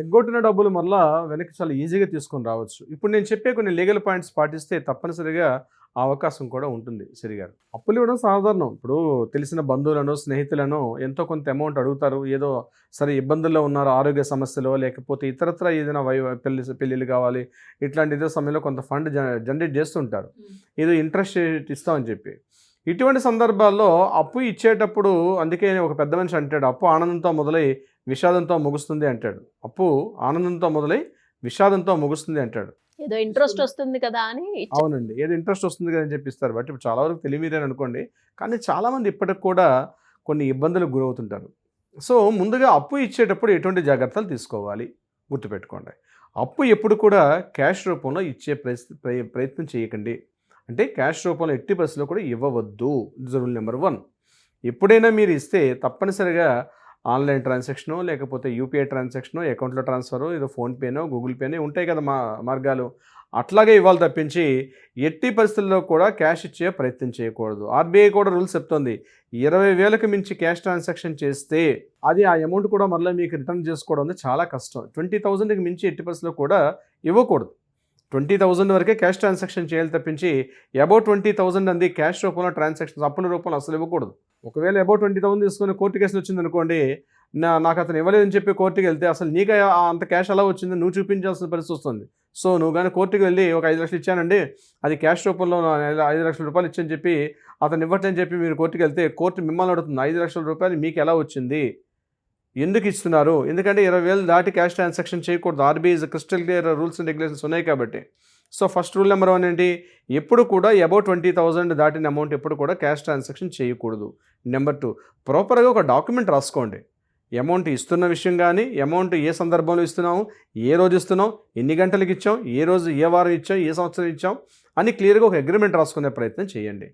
ఎగ్గొట్టిన డబ్బులు మరలా వెనక్కి చాలా ఈజీగా తీసుకొని రావచ్చు. ఇప్పుడు నేను చెప్పే కొన్ని లీగల్ పాయింట్స్ పాటిస్తే తప్పనిసరిగా ఆ అవకాశం కూడా ఉంటుంది సిరిగారు. అప్పులివ్వడం సాధారణం. ఇప్పుడు తెలిసిన బంధువులనో, స్నేహితులనో ఎంతో కొంత అమౌంట్ అడుగుతారు. ఏదో సరే ఇబ్బందుల్లో ఉన్నారు, ఆరోగ్య సమస్యలో లేకపోతే ఇతరత్రా ఏదైనా పెళ్ళిళ్ళు కావాలి, ఇట్లాంటి ఏదో సమయంలో కొంత ఫండ్ జనరేట్ చేస్తుంటారు. ఏదో ఇంట్రెస్ట్ ఇస్తామని చెప్పి. ఇటువంటి సందర్భాల్లో అప్పు ఇచ్చేటప్పుడు అందుకే ఒక పెద్ద మనిషి అంటాడు, అప్పు ఆనందంతో మొదలై విషాదంతో ముగుస్తుంది అంటాడు. అప్పు ఆనందంతో మొదలై విషాదంతో ముగుస్తుంది అంటాడు. ఏదో ఇంట్రెస్ట్ వస్తుంది కదా అని అవునండి. ఏదో ఇంట్రెస్ట్ వస్తుంది కదా అని చెప్పిస్తారు. బట్ ఇప్పుడు చాలా వరకు తెలివిరేని అనుకోండి. కానీ చాలామంది ఇప్పటికి కూడా కొన్ని ఇబ్బందులకు గురవుతుంటారు. సో ముందుగా అప్పు ఇచ్చేటప్పుడు ఎటువంటి జాగ్రత్తలు తీసుకోవాలి గుర్తుపెట్టుకోండి. అప్పు ఎప్పుడు కూడా క్యాష్ రూపంలో ఇచ్చే ప్రయత్నం చేయకండి. అంటే క్యాష్ రూపంలో ఎట్టి పరిస్థితిలో కూడా ఇవ్వవద్దు. ఇది రూల్ నెంబర్ 1. ఎప్పుడైనా మీరు ఇస్తే తప్పనిసరిగా ఆన్లైన్ ట్రాన్సాక్షనో లేకపోతే యూపీఐ ట్రాన్సాక్షనో అకౌంట్లో ట్రాన్స్ఫరో ఏదో ఫోన్పేనో గూగుల్ పేనో ఉంటాయి కదా మార్గాలు, అట్లాగే ఇవ్వాలి తప్పించి ఎట్టి పరిస్థితుల్లో కూడా క్యాష్ ఇచ్చే ప్రయత్నం చేయకూడదు. ఆర్బీఐ కూడా రూల్స్ చెప్తోంది, 20,000కి మించి క్యాష్ ట్రాన్సాక్షన్ చేస్తే అది ఆ అమౌంట్ కూడా మళ్ళీ మీకు రిటర్న్ చేసుకోవడం అనేది చాలా కష్టం. 20,000కి మించి ఎట్టి పరిస్థితుల్లో కూడా ఇవ్వకూడదు. 20,000 వరకే క్యాష్ ట్రాన్సాక్షన్ చేయాలి తప్పించి అబౌట్ 20,000 అంది క్యాష్ రూపంలో ట్రాన్సాక్షన్స్ అప్పుల రూపంలో అసలు ఇవ్వకూడదు. ఒకవేళ అబౌట్ 20,000 తీసుకొని కోర్టు కేసులు వచ్చిందనుకోండి, నాకు అతను ఇవ్వలేదని చెప్పి కోర్టుకి వెళ్తే అసలు నీకు అంత క్యాష్ ఎలా వచ్చింది నువ్వు చూపించాల్సిన పరిస్థితి వస్తుంది. సో నువ్వు కానీ కోర్టుకి వెళ్ళి ఒక 5 లక్షలు ఇచ్చానండి, అది క్యాష్ రూపంలో 5 లక్షల రూపాయలు ఇచ్చని చెప్పి అతను ఇవ్వటని చెప్పి మీరు కోర్టుకి వెళ్తే కోర్టు మిమ్మల్ని అడుగుతుంది, 5 లక్షల రూపాయలు మీకు ఎలా వచ్చింది, ఎందుకు ఇస్తున్నారు? ఎందుకంటే 20,000 దాటి క్యాష్ ట్రాన్సాక్షన్ చేయకూడదు. RBI crystal clear rules and regulations ఉన్నాయి కాబట్టి. సో ఫస్ట్ రూల్ నెంబర్ 1 ఏంటి, ఎప్పుడు కూడా అబౌట్ 20,000 దాటిన అమౌంట్ ఎప్పుడు కూడా క్యాష్ ట్రాన్సాక్షన్ చేయకూడదు. నెంబర్ 2, ప్రాపర్గా ఒక డాక్యుమెంట్ రాసుకోండి. అమౌంట్ ఇస్తున్న విషయం కానీ, అమౌంట్ ఏ సందర్భంలో ఇస్తున్నాము, ఏ రోజు ఇస్తున్నాం, ఎన్ని గంటలకు ఇచ్చాం, ఏ రోజు ఏ వారం ఇచ్చాం, ఏ సంవత్సరం ఇచ్చాం అని క్లియర్గా ఒక అగ్రిమెంట్ రాసుకునే ప్రయత్నం చేయండి.